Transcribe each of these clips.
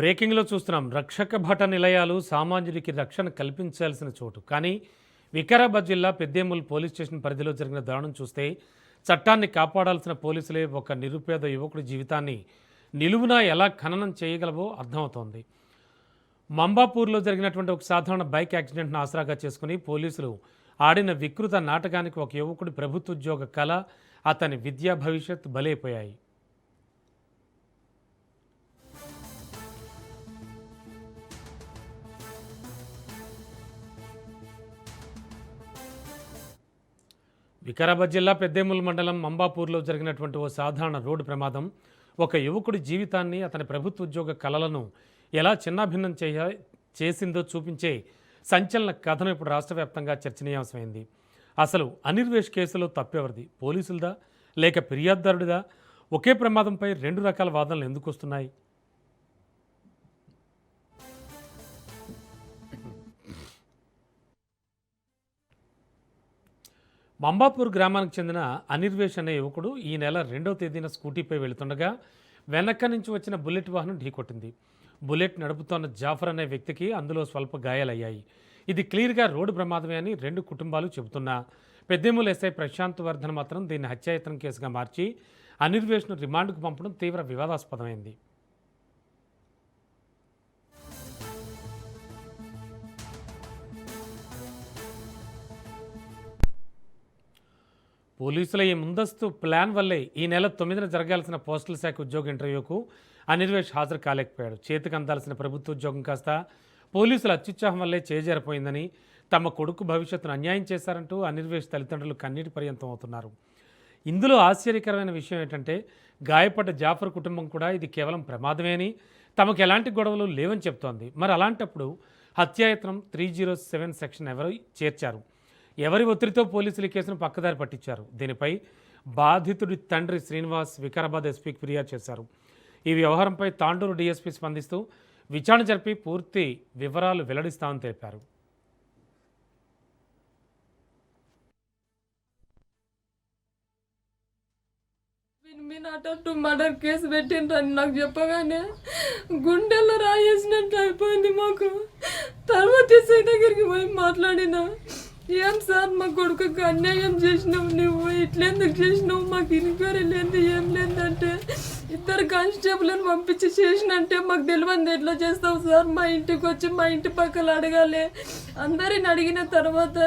బ్రేకింగ్లో చూస్తున్నాం. రక్షక భట నిలయాలు సామాన్యుడికి రక్షణ కల్పించాల్సిన చోటు. కానీ వికారాబాద్ జిల్లా పెద్దేముల్ పోలీస్ స్టేషన్ పరిధిలో జరిగిన దారుణం చూస్తే చట్టాన్ని కాపాడాల్సిన పోలీసులే ఒక నిరుపేద యువకుడి జీవితాన్ని నిలువునా ఎలా ఖననం చేయగలవో అర్థమవుతోంది. మంబాపూర్లో జరిగినటువంటి ఒక సాధారణ బైక్ యాక్సిడెంట్ను ఆసరాగా చేసుకుని పోలీసులు ఆడిన వికృత నాటకానికి ఒక యువకుడి ప్రభుత్వ ఉద్యోగ కళ, అతని విద్యా భవిష్యత్ బలైపోయాయి. వికారాబాద్ జిల్లా పెద్దేముల్ మండలం మంబాపూర్లో జరిగినటువంటి ఓ సాధారణ రోడ్డు ప్రమాదం ఒక యువకుడి జీవితాన్ని, అతని ప్రభుత్వ ఉద్యోగ కలలను ఎలా చిన్నాభిన్నం చేసిందో చూపించే సంచలన కథనం ఇప్పుడు రాష్ట్ర వ్యాప్తంగా చర్చనీయాంశమైంది. అసలు అనిర్వేష్ కేసులో తప్పెవరిది? పోలీసులదా లేక ఫిర్యాదుదారుడిదా? ఒకే ప్రమాదంపై రెండు రకాల వాదనలు ఎందుకు వస్తున్నాయి? మంబాపూర్ గ్రామానికి చెందిన అనిర్వేష్ అనే యువకుడు ఈ నెల 2వ తేదీన స్కూటీపై వెళుతుండగా వెనక్క నుంచి వచ్చిన బుల్లెట్ వాహనం ఢీకొట్టింది. బుల్లెట్ నడుపుతోన్న జాఫర్ అనే వ్యక్తికి అందులో స్వల్ప గాయాలయ్యాయి. ఇది క్లియర్గా రోడ్డు ప్రమాదమే అని రెండు కుటుంబాలు చెబుతున్నా పెద్దేముల్ ఎస్ఐ ప్రశాంత్ వర్ధన్ మాత్రం దీన్ని హత్యాయత్నం కేసుగా మార్చి అనిర్వేష్ను రిమాండ్కు పంపడం తీవ్ర వివాదాస్పదమైంది. పోలీసుల ఈ ముందస్తు ప్లాన్ వల్లే ఈ నెల 9న జరగాల్సిన పోస్టల్ శాఖ ఉద్యోగ ఇంటర్వ్యూకు అనిర్వేష్ హాజరు కాలేకపోయాడు. చేతికి అందాల్సిన ప్రభుత్వ ఉద్యోగం కాస్త పోలీసుల అత్యుత్సాహం వల్లే చేజారిపోయిందని, తమ కొడుకు భవిష్యత్తును అన్యాయం చేశారంటూ అనిర్వేష్ తల్లిదండ్రులు కన్నీటి పర్యంతం అవుతున్నారు. ఇందులో ఆశ్చర్యకరమైన విషయం ఏంటంటే గాయపడ్డ జాఫర్ కుటుంబం కూడా ఇది కేవలం ప్రమాదమే అని, తమకు ఎలాంటి గొడవలు లేవని చెప్తోంది. మరి అలాంటప్పుడు హత్యాయత్నం 307 సెక్షన్ ఎవరు చేర్చారు? ఎవరి ఒత్తిడితో పోలీసులు ఈ కేసును పక్కదారి పట్టించారు? దీనిపై బాధితుడి తండ్రి శ్రీనివాస్ వికారాబాద్ ఎస్పీకి ఫిర్యాదు చేశారు. ఈ వ్యవహారంపై తాండూరు డీఎస్పీ స్పందిస్తూ విచారణ జరిపి పూర్తి వివరాలు వెల్లడిస్తామని తెలిపారు. మర్డర్ కేసు పెట్టిండ్రని నాకు చెప్పగానే గుండెల్లో రాయేసినట్టు అయిపోయింది మాకు. తర్వాత ఎస్ఐ దగ్గరికి పోయి మాట్లాడినా, ఏం సార్ మా కొడుకుకి అన్యాయం చేసినావు, నువ్వు ఇట్లెందుకు చేసినావు, మాకు ఇన్క్వైరీ లేదు ఏం లేదంటే, ఇద్దరు కానిస్టేబుల్ని పంపించి చేసినంటే మాకు తెలియదు ఎట్లా చేస్తావు సార్, మా ఇంటికి వచ్చి మా ఇంటి పక్కల అడగాలి, అందరిని అడిగిన తర్వాత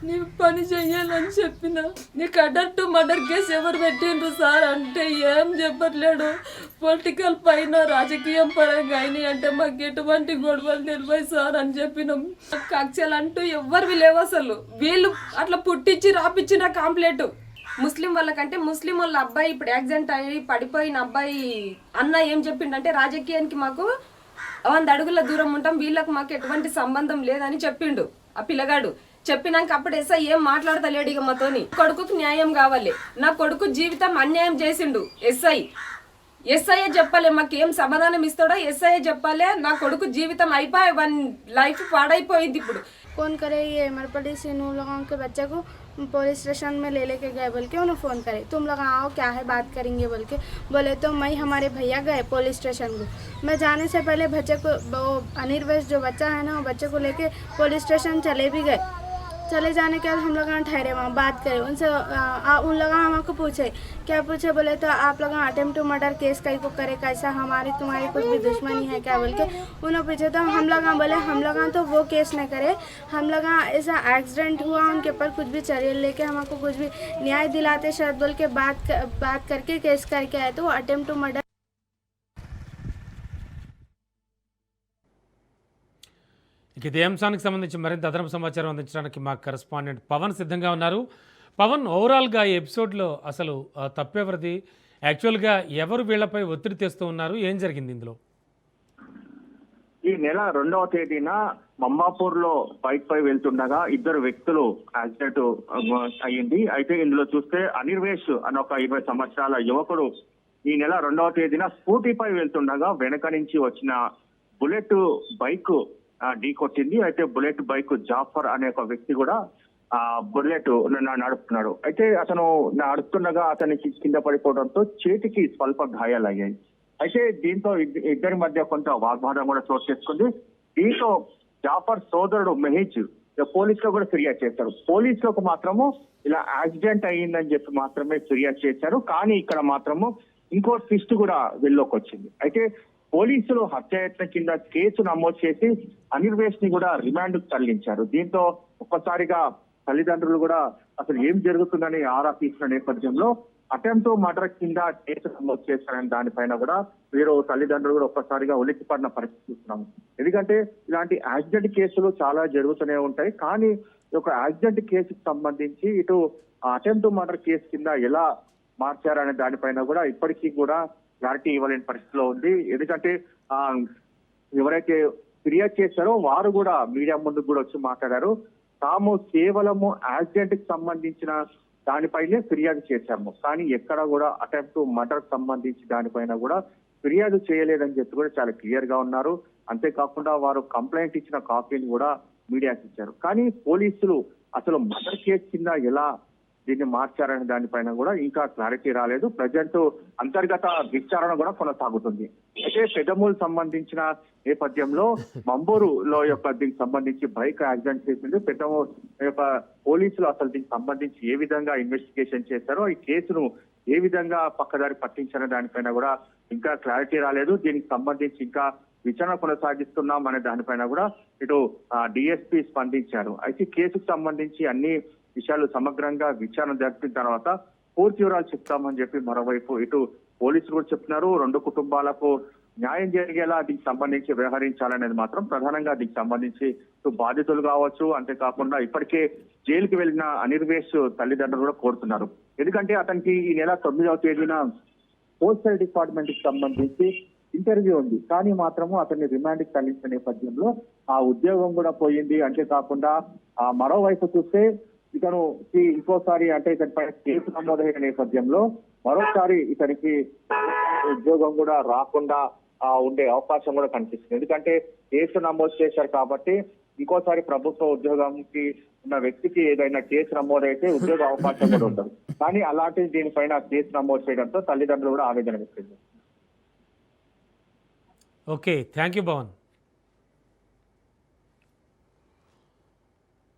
నీ పని చెయ్యాలని చెప్పిన. నీకు అడట్టు మర్డర్ కేసు ఎవరు పెట్టిండ్రు సార్ అంటే ఏం చెప్పట్లేడు, పొలిటికల్ పైన రాజకీయం పరంగా అయినాయి అంటే మాకు ఎటువంటి గొడవలు తెలిపాయి సార్ అని చెప్పినాం. కక్షలు అంటూ ఎవరివి లేవు అసలు, వీళ్ళు అట్లా పుట్టించి రాపిచ్చిన కాంప్లైంట్. ముస్లిం వాళ్ళకంటే ముస్లిం వాళ్ళ అబ్బాయి ఇప్పుడు యాక్సిడెంట్ అయ్యి పడిపోయిన అబ్బాయి అన్న ఏం చెప్పిండంటే రాజకీయానికి మాకు 100 అడుగుల దూరం ఉంటాం, వీళ్ళకి మాకు ఎటువంటి సంబంధం లేదని చెప్పిండు ఆ పిల్లగాడు. చెప్పినాక అప్పుడు ఎస్ఐ ఏం మాట్లాడతలేడు ఇక మాతోని. కొడుకుకి న్యాయం కావాలి, నా కొడుకు జీవితం అన్యాయం చేసిండు ఎస్ఐ చెప్పాలి, మాకు ఏం సమాధానం ఇస్తాడో ఎస్ఐ చెప్పాలి. నా కొడుకు జీవితం అయిపోయి 1 లైఫ్ పాడైపోయింది ఇప్పుడు. कौन करे ये हमारे पड़ोस से नू लोगों के बच्चे को पुलिस स्टेशन में ले लेके गए बोल के उन्हें फ़ोन करे, तुम लोग आओ क्या है बात करेंगे बोल के बोले। तो मैं हमारे भैया गए पुलिस स्टेशन को। मैं जाने से पहले बच्चे को, वो अनिर्वेश जो बच्चा है ना, वो बच्चे को लेके पुलिस स्टेशन चले भी गए। चले जाने के बाद हम लोग ठहरे वहाँ बात करें उनसे। उन लोग हमको पूछे, क्या पूछे बोले तो आप लोग अटेम्प्ट टू मर्डर केस कहीं को करे, कैसा हमारी तुम्हारी कुछ भी दुश्मनी है क्या बोल के उन्होंने पूछे। तो हम लोग बोले हम लोग तो वो केस नहीं करे, हम लोग ऐसा एक्सीडेंट हुआ उनके ऊपर कुछ भी चरिए लेके हमको कुछ भी न्याय दिलाते शायद बोल के बात करके केस करके आए। तो अटेम्प्ट टू मर्डर। ఇక ఇదే అంశానికి సంబంధించి మరింత అదనపు సమాచారం అందించడానికి మా కరెస్పాండెంట్ పవన్ సిద్ధంగా ఉన్నారు. పవన్, ఓవరాల్గా ఈ ఎపిసోడ్లో అసలు తప్పెవరిది? యాక్చువల్గా ఎవరు వీళ్లపై ఒత్తిడి తెస్తూ ఉన్నారు? ఏం జరిగింది ఇందులో? ఈ నెల 2వ తేదీన మంబాపూర్ లో బైక్ పై వెళ్తుండగా 2 వ్యక్తులు యాక్సిడెంట్ అయ్యింది. అయితే ఇందులో చూస్తే అనిర్వేష్ అనే ఒక 20 సంవత్సరాల యువకుడు ఈ నెల 2వ తేదీన స్కూటీపై వెళ్తుండగా వెనక నుంచి వచ్చిన బుల్లెట్ బైక్ ఢీ కొట్టింది. అయితే బుల్లెట్ బైక్ జాఫర్ అనే ఒక వ్యక్తి కూడా బుల్లెట్ నడుపుతున్నాడు. అయితే అతను నడుపుతుండగా అతనికి కింద పడిపోవడంతో చేతికి స్వల్ప గాయాలయ్యాయి. అయితే దీంతో ఇద్దరి మధ్య కొంత వాగ్వాదం కూడా చోటు చేసుకుంది. దీంతో జాఫర్ సోదరుడు మెహేజ్ పోలీసులో కూడా ఫిర్యాదు చేశారు. పోలీసులకు మాత్రము ఇలా యాక్సిడెంట్ అయ్యిందని చెప్పి మాత్రమే ఫిర్యాదు చేశారు. కానీ ఇక్కడ మాత్రము ఇంకో ట్విస్ట్ కూడా వెళ్ళలోకి వచ్చింది. అయితే పోలీసులు హత్యాయత్నం కింద కేసు నమోదు చేసి అనిర్వేష్ ని కూడా రిమాండ్ కు తరలించారు. దీంతో ఒక్కసారిగా తల్లిదండ్రులు కూడా అసలు ఏం జరుగుతుందని ఆరా తీసిన నేపథ్యంలో అటెంప్ట్ మర్డర్ కింద కేసు నమోదు చేశారని దానిపైన కూడా వీరు తల్లిదండ్రులు కూడా ఒక్కసారిగా ఉలిక్కిపడిన పరిస్థితి చూస్తున్నాము. ఎందుకంటే ఇలాంటి యాక్సిడెంట్ కేసులు చాలా జరుగుతూనే ఉంటాయి. కానీ ఒక యాక్సిడెంట్ కేసుకు సంబంధించి ఇటు అటెంప్ట్ మర్డర్ కేసు కింద ఎలా మార్చారనే దానిపైన కూడా ఇప్పటికీ కూడా క్లారిటీ ఇవ్వలేని పరిస్థితిలో ఉంది. ఎందుకంటే ఎవరైతే ఫిర్యాదు చేశారో వారు కూడా మీడియా ముందుకు కూడా వచ్చి మాట్లాడారు. తాము కేవలము యాక్సిడెంట్ కి సంబంధించిన దానిపైనే ఫిర్యాదు చేశాము, కానీ ఎక్కడ కూడా అటెంప్ట్ మర్డర్ సంబంధించి దానిపైన కూడా ఫిర్యాదు చేయలేదని చెప్పి కూడా చాలా క్లియర్ గా ఉన్నారు. అంతేకాకుండా వారు కంప్లైంట్ ఇచ్చిన కాపీని కూడా మీడియాకి ఇచ్చారు. కానీ పోలీసులు అసలు మర్డర్ కేసు కింద ఎలా దీన్ని మార్చారనే దానిపైన కూడా ఇంకా క్లారిటీ రాలేదు. ప్రజెంట్ అంతర్గత విచారణ కూడా కొనసాగుతుంది. అయితే పెదమూలు సంబంధించిన నేపథ్యంలో మంబూరులో యొక్క దీనికి సంబంధించి బైక్ యాక్సిడెంట్ చేసింది. పెద్దమూరు యొక్క పోలీసులు అసలు దీనికి సంబంధించి ఏ విధంగా ఇన్వెస్టిగేషన్ చేశారో, ఈ కేసును ఏ విధంగా పక్కదారి పట్టించారనే దానిపైన కూడా ఇంకా క్లారిటీ రాలేదు. దీనికి సంబంధించి ఇంకా విచారణ కొనసాగిస్తున్నాం అనే దానిపైన కూడా ఇటు డిఎస్పీ స్పందించారు. అయితే కేసుకు సంబంధించి అన్ని విషయాలు సమగ్రంగా విచారణ జరిపిన తర్వాత పూర్తి వివరాలు చెప్తామని చెప్పి మరోవైపు ఇటు పోలీసులు కూడా చెప్తున్నారు. రెండు కుటుంబాలకు న్యాయం జరిగేలా దీనికి సంబంధించి వ్యవహరించాలనేది మాత్రం ప్రధానంగా దీనికి సంబంధించి ఇటు బాధితులు కావచ్చు, అంతేకాకుండా ఇప్పటికే జైలుకి వెళ్లిన అనిర్వేష్ తల్లిదండ్రులు కూడా కోరుతున్నారు. ఎందుకంటే అతనికి ఈ నెల 9వ తేదీన పోస్టల్ డిపార్ట్మెంట్ కి సంబంధించి ఇంటర్వ్యూ ఉంది. కానీ మాత్రము అతన్ని రిమాండ్ కి తరలించిన నేపథ్యంలో ఆ ఉద్యోగం కూడా పోయింది. అంతేకాకుండా మరోవైపు చూస్తే ఇతను ఇంకోసారి అంటే ఇతనిపై కేసు నమోదైన నేపథ్యంలో మరోసారి ఇతనికి ఉద్యోగం కూడా రాకుండా ఉండే అవకాశం కూడా కనిపిస్తుంది. ఎందుకంటే కేసు నమోదు చేశారు కాబట్టి ఇంకోసారి ప్రభుత్వ ఉద్యోగంకి ఉన్న వ్యక్తికి ఏదైనా కేసు నమోదైతే ఉద్యోగ అవకాశం కూడా ఉండదు. కానీ అలాంటి దీనిపైన కేసు నమోదు చేయడంతో తల్లిదండ్రులు కూడా ఆవేదన వ్యక్తం చేస్తారు. Okay, thank you Bhavan.